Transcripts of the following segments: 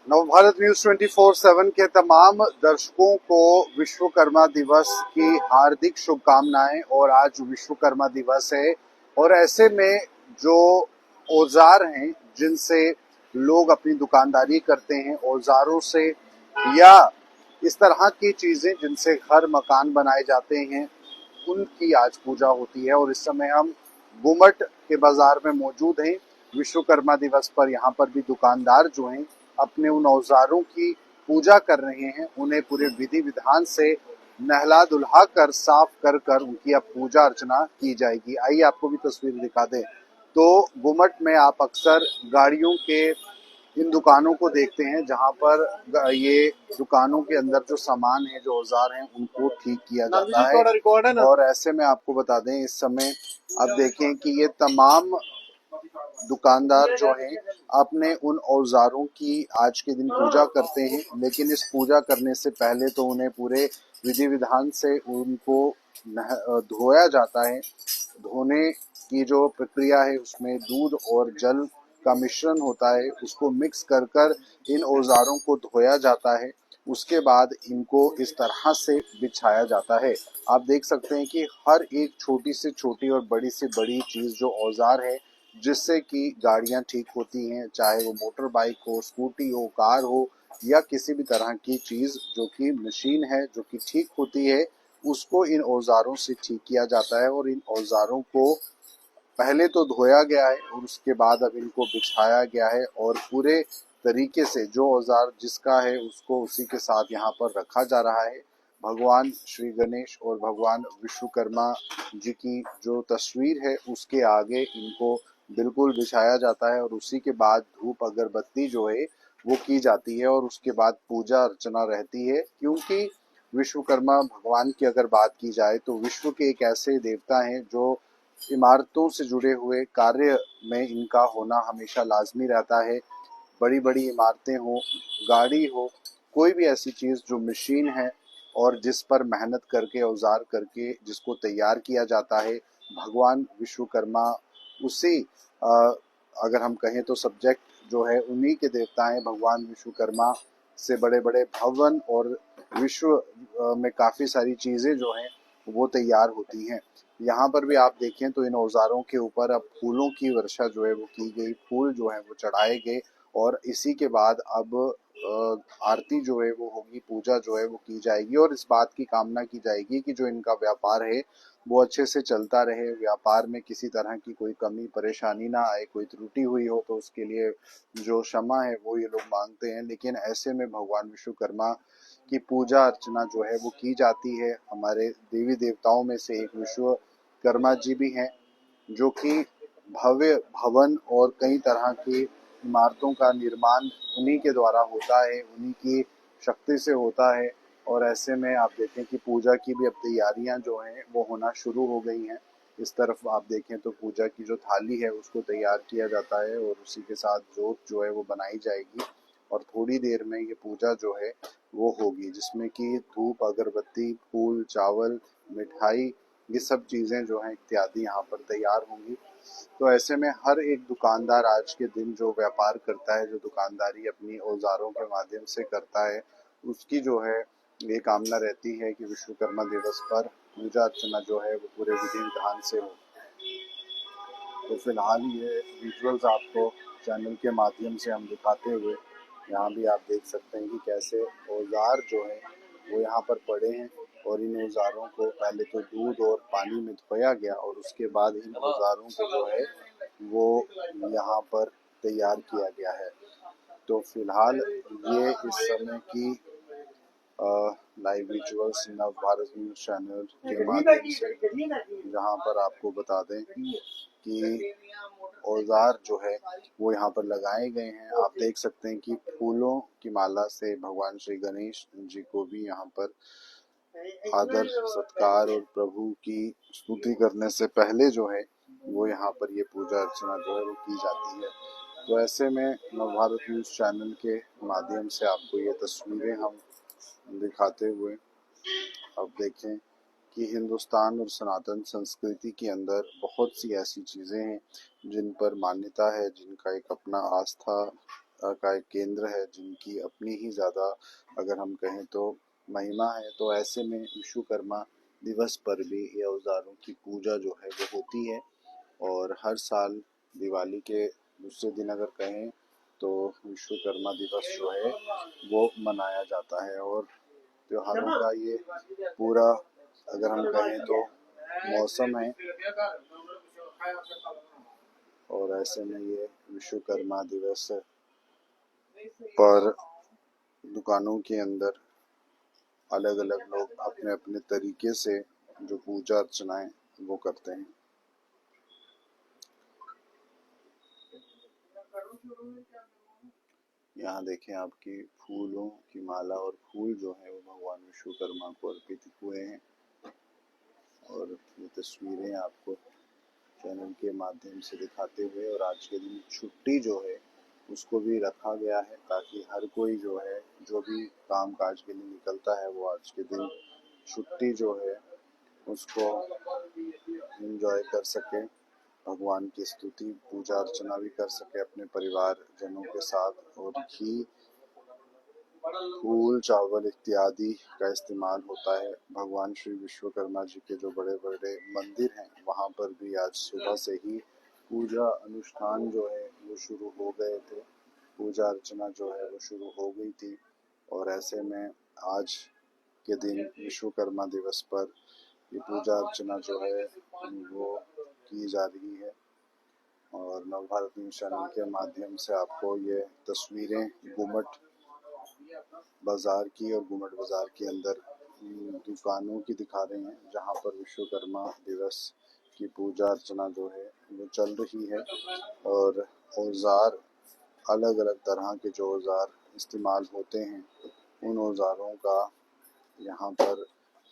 Navbharat news 24/7 के तमाम दर्शकों को विश्वकर्मा दिवस की हार्दिक शुभकामनाएं। और आज विश्वकर्मा दिवस है और ऐसे में जो औजार हैं जिनसे लोग अपनी दुकानदारी करते हैं, औजारों से या इस तरह की चीजें जिनसे घर मकान बनाए जाते हैं, उनकी आज पूजा होती है। और इस समय हम गुमट के बाजार में मौजूद हैं। विश्वकर्मा दिवस पर यहाँ पर भी दुकानदार जो हैं अपने उन औजारों की पूजा कर रहे हैं। उन्हें पूरे विधि विधान से नहला दुल्हा कर साफ कर कर उनकी अब पूजा अर्चना की जाएगी। आइए आपको भी तस्वीर दिखा दें। तो गुमट में आप अक्सर गाड़ियों के इन दुकानों को देखते हैं जहां पर ये दुकानों के अंदर जो सामान है, जो औजार हैं, उनको ठीक किया जाता है। और ऐसे में आपको बता दें, इस समय आप देखें कि ये तमाम दुकानदार जो हैं अपने उन औजारों की आज के दिन पूजा करते हैं। लेकिन इस पूजा करने से पहले तो उन्हें पूरे विधि विधान से उनको धोया जाता है। धोने की जो प्रक्रिया है उसमें दूध और जल का मिश्रण होता है, उसको मिक्स कर कर इन औजारों को धोया जाता है। उसके बाद इनको इस तरह से बिछाया जाता है। आप देख सकते हैं कि हर एक छोटी से छोटी और बड़ी से बड़ी चीज जो औजार है जिससे कि गाड़ियां ठीक होती हैं, चाहे वो मोटर बाइक हो, स्कूटी हो, कार हो या किसी भी तरह की चीज जो कि मशीन है जो कि ठीक होती है, उसको इन औजारों से ठीक किया जाता है। और इन औजारों को पहले तो धोया गया है और उसके बाद अब इनको बिछाया गया है और पूरे तरीके से जो औजार जिसका है उसको उसी के साथ यहाँ पर रखा जा रहा है। भगवान श्री गणेश और भगवान विश्वकर्मा जी की जो तस्वीर है उसके आगे इनको बिल्कुल बिछाया जाता है और उसी के बाद धूप अगरबत्ती जो है वो की जाती है और उसके बाद पूजा अर्चना रहती है। क्योंकि विश्वकर्मा भगवान की अगर बात की जाए तो विश्व के एक ऐसे देवता हैं जो इमारतों से जुड़े हुए कार्य में इनका होना हमेशा लाजमी रहता है। बड़ी बड़ी इमारतें हो, गाड़ी हो, कोई भी ऐसी चीज जो मशीन है और जिस पर मेहनत करके औजार करके जिसको तैयार किया जाता है, भगवान विश्वकर्मा उसी अगर हम कहें तो सब्जेक्ट जो है उन्हीं के देवता हैं। भगवान विश्वकर्मा से बड़े बड़े भवन और विश्व में काफ़ी सारी चीज़ें जो हैं वो तैयार होती हैं। यहाँ पर भी आप देखें तो इन औजारों के ऊपर अब फूलों की वर्षा जो है वो की गई, फूल जो है वो चढ़ाए गए और इसी के बाद अब आरती जो है वो होगी, पूजा जो है वो की जाएगी और इस बात की कामना की जाएगी कि जो इनका व्यापार है वो अच्छे से चलता रहे, व्यापार में किसी तरह की कोई कमी परेशानी ना आए, कोई त्रुटि हुई हो तो उसके लिए जो क्षमा है वो ये लोग मांगते हैं। लेकिन ऐसे में भगवान विश्वकर्मा की पूजा अर्चना जो है वो की जाती है। हमारे देवी देवताओं में से एक विश्वकर्मा जी भी हैं जो कि भव्य भवन और कई तरह की इमारतों का निर्माण उन्हीं के द्वारा होता है, उन्हीं की शक्ति से होता है। और ऐसे में आप देखें कि पूजा की भी अब तैयारियां जो हैं वो होना शुरू हो गई हैं। इस तरफ आप देखें तो पूजा की जो थाली है उसको तैयार किया जाता है और उसी के साथ जोत जो है वो बनाई जाएगी और थोड़ी देर में ये पूजा जो है वो होगी, जिसमें कि धूप अगरबत्ती फूल चावल मिठाई ये सब चीज़ें जो हैं इत्यादि यहाँ पर तैयार होंगी। तो ऐसे में हर एक दुकानदार आज के दिन जो व्यापार करता है, जो दुकानदारी अपनी औजारों के माध्यम से करता है, उसकी जो है ये कामना रहती है कि विश्वकर्मा दिवस पर पूजा अर्चना जो है वो पूरे विधि विधान से हो। तो फिलहाल ये विजुअल्स आपको चैनल के माध्यम से हम दिखाते हुए यहाँ भी आप देख सकते हैं कि कैसे औजार जो है वो यहाँ पर पड़े हैं और इन औजारों को पहले तो दूध और पानी में धोया गया और उसके बाद इन औजारों को जो है वो यहाँ पर तैयार किया गया है। तो फिलहाल ये इस समय की लाइव विजुअल्स नव भारत न्यूज चैनल के माध्यम से जहाँ पर आपको बता दें कि औजार जो है वो यहाँ पर लगाए गए हैं। आप देख सकते हैं कि फूलों की माला से भगवान श्री गणेश जी को भी यहाँ पर आदर सत्कार और प्रभु की स्तुति करने से पहले जो है वो यहाँ पर ये पूजा अर्चना जो है वो की जाती है। तो ऐसे में नवभारत न्यूज चैनल के माध्यम से आपको ये तस्वीरें हम दिखाते हुए अब देखें कि हिंदुस्तान और सनातन संस्कृति के अंदर बहुत सी ऐसी चीज़ें हैं जिन पर मान्यता है, जिनका एक अपना आस्था का एक केंद्र है, जिनकी अपनी ही ज़्यादा अगर हम कहें तो महिमा है। तो ऐसे में विश्वकर्मा दिवस पर भी ये औजारों की पूजा जो है वो होती है। और हर साल दिवाली के दूसरे दिन अगर कहें तो विश्वकर्मा दिवस जो है वो मनाया जाता है। और त्योहारों का ये पूरा अगर हम कहें तो मौसम है। और ऐसे में ये विश्वकर्मा दिवस पर दुकानों के अंदर अलग अलग लोग अपने अपने तरीके से जो पूजा अर्चनाएं वो करते हैं। यहाँ देखें आपकी फूलों की माला और फूल जो है वो भगवान विश्वकर्मा को अर्पित हुए हैं। और ये तस्वीरें आपको चैनल के माध्यम से दिखाते हुए, और आज के दिन छुट्टी जो है उसको भी रखा गया है ताकि हर कोई जो है जो भी काम काज के लिए निकलता है वो आज के दिन छुट्टी जो है उसको एंजॉय कर सके, भगवान की स्तुति पूजा अर्चना भी कर सके अपने परिवार जनों के साथ। और घी फूल चावल इत्यादि का इस्तेमाल होता है। भगवान श्री विश्वकर्मा जी के जो बड़े बड़े मंदिर हैं वहाँ पर भी आज सुबह से ही पूजा अनुष्ठान जो है वो शुरू हो गए थे, पूजा अर्चना जो है वो शुरू हो गई थी। और ऐसे में आज के दिन विश्वकर्मा दिवस पर ये पूजा अर्चना जो है वो की जा रही है। और नवभारत न्यूज चैनल के माध्यम से आपको ये तस्वीरें गुम्मट बाजार की और गुम्मट बाजार के अंदर दुकानों की दिखा रहे हैं, जहां पर विश्वकर्मा दिवस की पूजा अर्चना जो है वो चल रही है। और औजार अलग अलग तरह के जो औजार इस्तेमाल होते हैं उन औजारों का यहाँ पर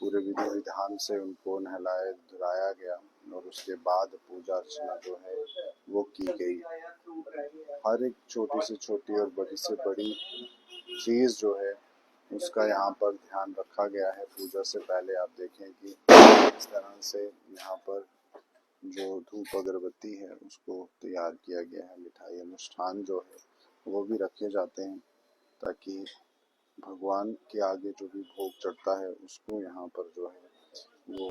पूरे विधि विधान से उनको नहलाया धुलाया गया और उसके बाद पूजा अर्चना जो है वो की गई। हर एक छोटी से छोटी और बड़ी से बड़ी चीज़ जो है उसका यहाँ पर ध्यान रखा गया है। पूजा से पहले आप देखें कि इस तरह से यहाँ पर जो धूप अगरबत्ती है उसको तैयार किया गया है। मिठाई अनुष्ठान जो है वो भी रखे जाते हैं ताकि भगवान के आगे जो भी भोग चढ़ता है उसको यहाँ पर जो है वो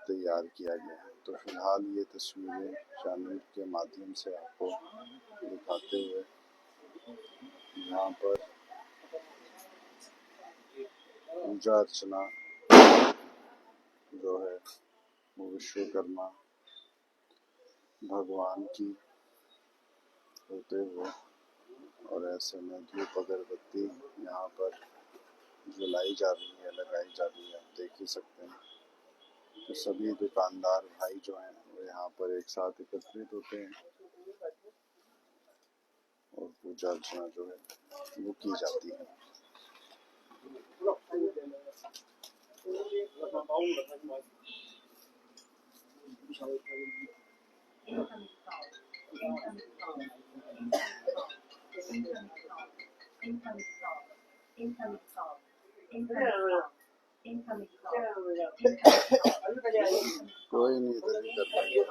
तैयार किया गया है। तो फिलहाल ये तस्वीरें चैनल के माध्यम से आपको दिखाते हुए यहाँ पर पूजा अर्चना जो है वो विश्वकर्मा भगवान की होते हुए, और ऐसे में धूप अगरबत्ती यहाँ पर जलाई जा रही है, लगाई जा रही है, आप देख ही सकते हैं। तो सभी दुकानदार भाई जो हैं वो यहाँ पर एक साथ एकत्रित होते हैं और पूजा अर्चना जो है वो की जाती है। कोई नहीं, इधर ही कर लेंगे।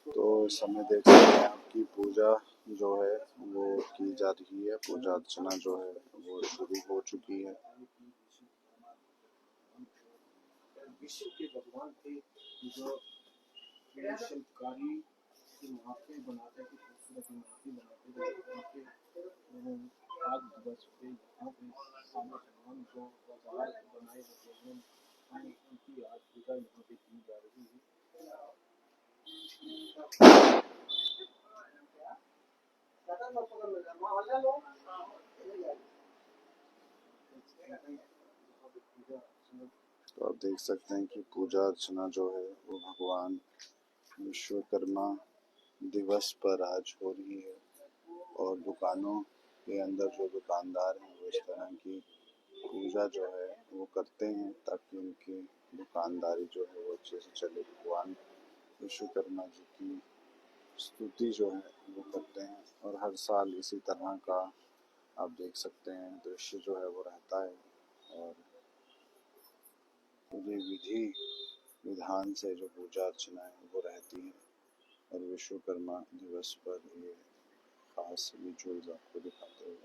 तो समय देख सकते हैं आपकी पूजा जो है वो की जा रही है, पूजा अर्चना जो है वो शुरू हो चुकी है। विश्व के भगवान थे जो शिल्पकारी की मूर्ति बनाते थे, खूबसूरत मूर्ति बनाते थे। आज दिवस पे यहाँ पे सारे भगवान जो बाजार बनाए होते हैं उनकी आज पूजा यहाँ पे की जा रही है। तो आप देख सकते हैं कि पूजा अर्चना जो है वो भगवान विश्वकर्मा दिवस पर आज हो रही है। और दुकानों के अंदर जो दुकानदार हैं वो इस तरह की पूजा जो है वो करते हैं ताकि उनकी दुकानदारी जो है वो अच्छे से चले। भगवान विश्वकर्मा जी की स्तुति जो है वो करते हैं। और हर साल इसी तरह का आप देख सकते हैं दृश्य जो है वो रहता है और पूरी विधि विधान से जो पूजा अर्चना है वो रहती है। और विश्वकर्मा दिवस पर ये खास विजुअल्स आपको दिखाते हुए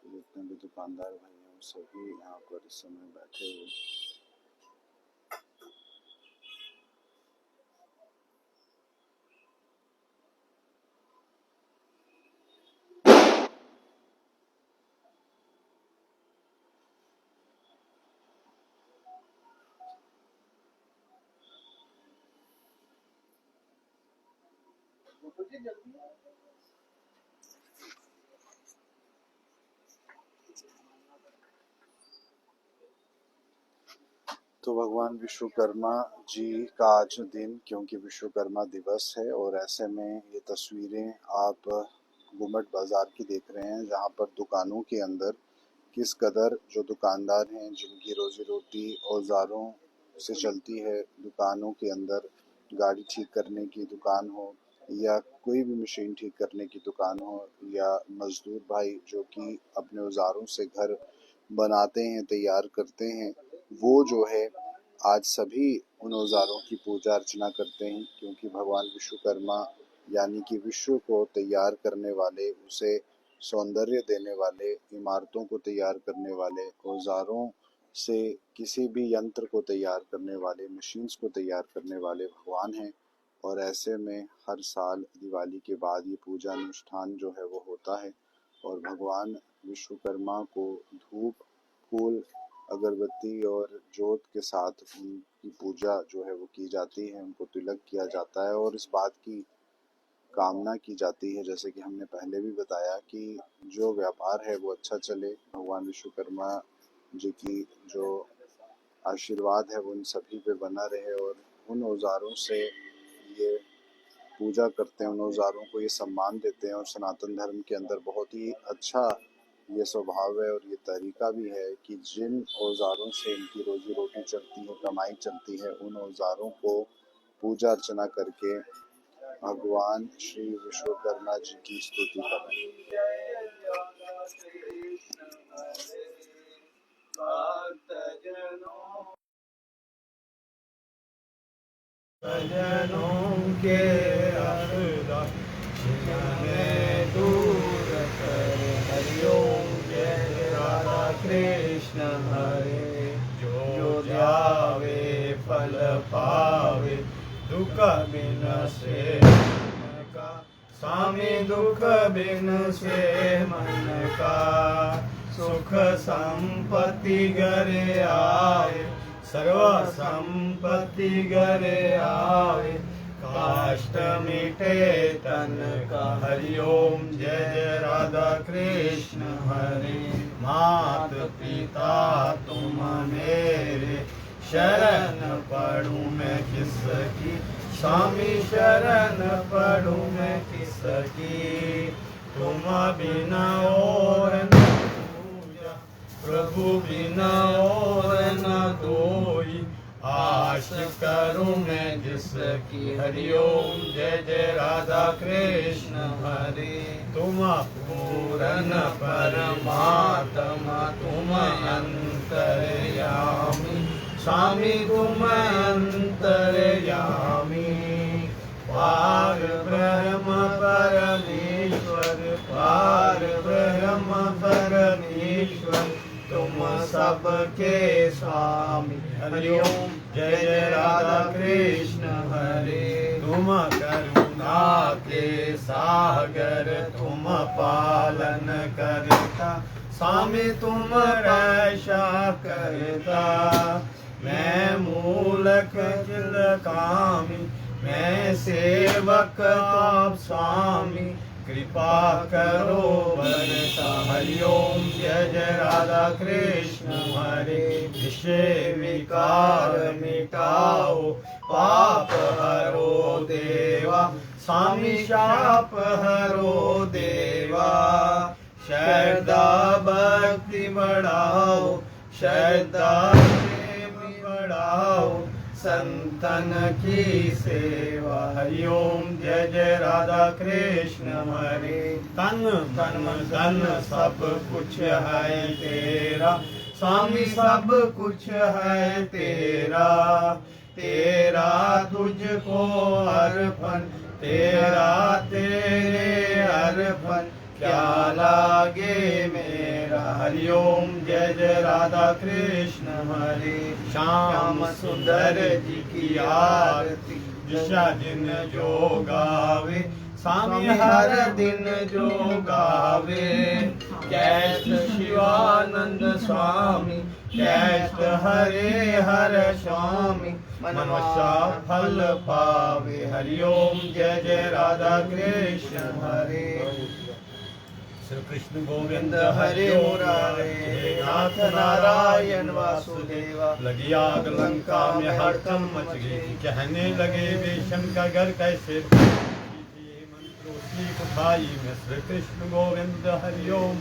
जितने भी दुकानदार भाई हैं वो सभी यहाँ पर इस समय बैठे हुए। तो भगवान विश्वकर्मा जी का आज दिन, क्योंकि विश्वकर्मा दिवस है और ऐसे में ये तस्वीरें आप गुम्मट बाजार की देख रहे हैं, जहाँ पर दुकानों के अंदर किस कदर जो दुकानदार हैं जिनकी रोजी रोटी औजारों से चलती है, दुकानों के अंदर गाड़ी ठीक करने की दुकान हो या कोई भी मशीन ठीक करने की दुकान हो या मजदूर भाई जो कि अपने औजारों से घर बनाते हैं, तैयार करते हैं, वो जो है आज सभी उन औजारों की पूजा अर्चना करते हैं। क्योंकि भगवान विश्वकर्मा यानी कि विश्व को तैयार करने वाले, उसे सौंदर्य देने वाले, इमारतों को तैयार करने वाले, औजारों से किसी भी यंत्र को तैयार करने वाले, मशीन्स को तैयार करने वाले भगवान हैं। और ऐसे में हर साल दिवाली के बाद ये पूजा अनुष्ठान जो है वो होता है और भगवान विश्वकर्मा को धूप, फूल, अगरबत्ती और जोत के साथ उनकी पूजा जो है वो की जाती है, उनको तिलक किया जाता है और इस बात की कामना की जाती है, जैसे कि हमने पहले भी बताया, कि जो व्यापार है वो अच्छा चले, भगवान विश्वकर्मा जी की जो आशीर्वाद है वो उन सभी पे बना रहे और उन औजारों से ये पूजा करते हैं, उन औजारों को ये सम्मान देते हैं। और सनातन धर्म के अंदर बहुत ही अच्छा ये स्वभाव है और ये तरीका भी है कि जिन औजारों से इनकी रोजी रोटी चलती है, कमाई चलती है, उन औजारों को पूजा अर्चना करके भगवान श्री विश्वकर्मा जी की स्तुति करें। सजनों के अरदास दूर कर हरिओम जय राधा कृष्ण हरे। जो जावे फल पावे दुख बिन से मन का, स्वामी दुख बिन से मन का, सुख संपत्ति घर आए, सर्व संपत्ति घर आवे, काष्ट मिटे तन का। हरिओम जय जय राधा कृष्ण हरे। मात पिता तुम मेरे, शरण पढ़ूं मैं किसकी, स्वामी शरण पढ़ूं मैं किसकी। तुम बिना और न पूजा, प्रभु बिना और न कोई, आश करूं मैं जिसकी। हरिओम जय जय राधा कृष्ण हरे। तुम पूर्ण परमात्मा, तुम अंतर्यामी, स्वामी तुम अंतर्यामी। पार ब्रह्म परमेश्वर, पार ब्रह्म परमेश्वर, तुम सबके स्वामी। हरिओम जय जय राधा कृष्ण हरे। तुम करुणा के सागर, तुम पालन करता, स्वामी तुम रक्षा करता। मैं मूलक चिल कामी, मैं सेवक आप स्वामी, कृपा करो बरसा। हरिओम जय जय राधा कृष्ण हरे। विषय विकार मिटाओ, पाप हरो देवा, स्वामी शाप हरो देवा। श्रद्धा भक्ति बढ़ाओ, श्रद्धा प्रेम बढ़ाओ, संतन की सेवा। हरि ओम जय जय राधा कृष्ण हरे। तन मन धन सब कुछ है तेरा, स्वामी सब कुछ है तेरा, तेरा तुझको अर्पण, तेरा तेरे अर्पण, क्या लागे मेरा। हरि ओम जय जय राधा कृष्ण हरे। श्याम सुंदर जी की आरती दिशा दिन जो गावे, स्वामी हर दिन जो गावे। कैस्त शिवानंद स्वामी, कैस्त हरे हर स्वामी, मनसा फल पावे। हरि ओम जय जय राधा कृष्ण हरे। श्री कृष्ण गोविंद हरे मुरारे, नाथ नारायण वासुदेवा। लगी आग लंका में हड़कम मच गई, कहने लगे बेशम का घर कैसे भाई में। श्री कृष्ण गोविंद हरि ओम।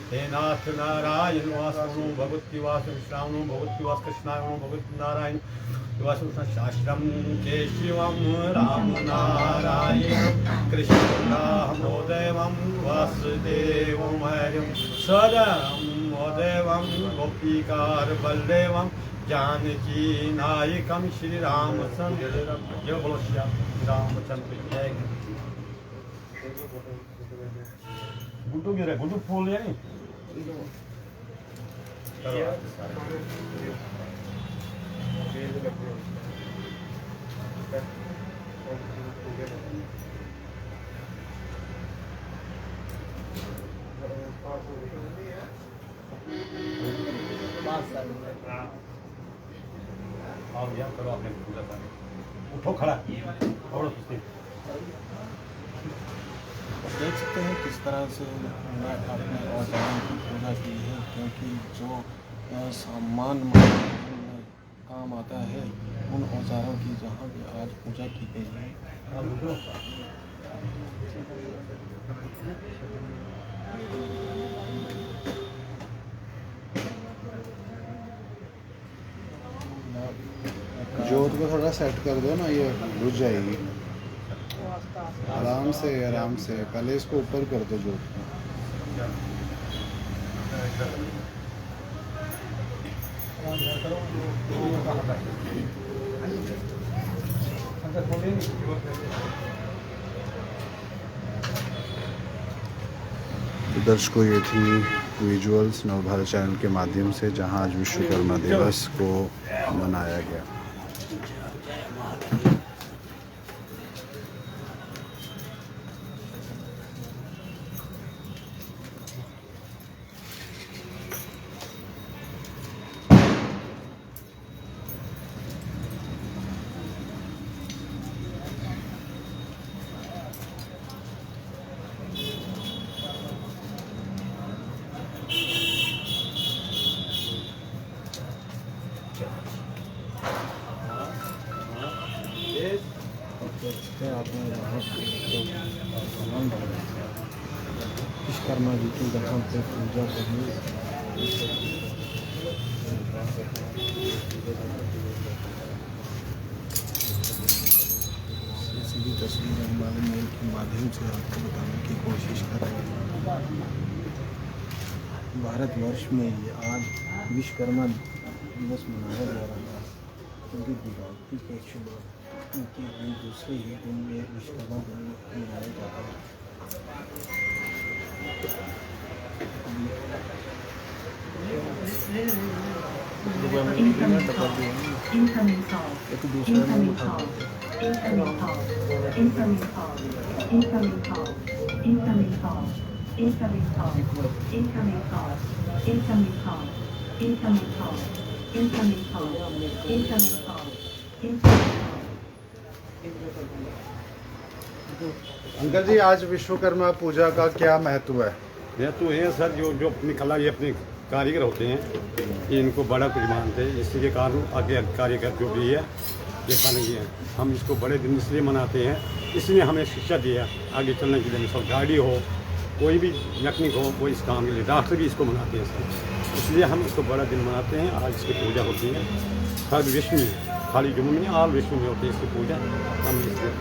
हे नाथ नारायण वासुनो भगवती वास विश्रामो भगवती वास कृष्णाय भगवती नारायण शास्त्रम के शिवम राम नारायण कृष्ण दामोदयम वासुदेवम हरिम सदमोदयम गोपीकार बलदेवम जानकी नायकम श्री रामचंद्र। जय बोलो श्री रामचंद्र जय। गुड्डू गिरा, गुड्डू फूल है नहीं। आओ यार करो आपने पूजा करनी। उठो खड़ा और देख सकते हैं किस तरह से आपने औजारों की पूजा की है, क्योंकि जो सामान में काम आता है उन औजारों की जहाँ भी आज पूजा की गई है। जोत को थोड़ा सेट कर दो ना, ये बुझ जाएगी। आराम से पहले इसको ऊपर कर दो जोत को। दर्शकों, ये थी विजुअल्स नवभारत चैनल के माध्यम से, जहां आज विश्वकर्मा दिवस को मनाया गया। देखते हैं आपने यहाँ सामान विश्वकर्मा जी की जहाँ पे पूजा करनी। सीधी तस्वीर हम वाले मेल के माध्यम से आपको बताने की कोशिश कर रहे हैं। भारतवर्ष में ये आज विश्वकर्मा दिवस मनाया जा रहा है, क्योंकि दीपावली के शुरुआत के दिन दूसरे ही दिन में विश्वकर्मा दिन मनाया जाता है। Incoming call. एक दूसरे में Incoming call. Incoming call. Incoming call. Incoming call. Incoming call. Incoming call. Incoming call. Incoming call. Incoming call. Incoming call. Incoming call. Incoming call. Uncle ji, आज विश्वकर्मा पूजा का क्या महत्व है? यह तो है सर, जो जो अपनी कला, ये अपने कारीगर होते हैं, ये इनको बड़ा कुछ मानते हैं। इसी के कारण आगे कारीगर जो भी है ये बन गए हैं। हम इसको बड़े दिन इसलिए मनाते हैं, इसलिए हमें शिक्षा दिया आगे चलने के लिए। सब गाड़ी हो कोई भी मैकेनिक हो वो इस काम के लिए, डॉक्टर भी इसको मनाते हैं इसको। इसलिए हम इसको बड़ा दिन मनाते हैं। आज इसकी पूजा होती है हर विश्व में, खाली जम्मू में, ऑल विश्व में होती है इसकी पूजा। हम इसलिए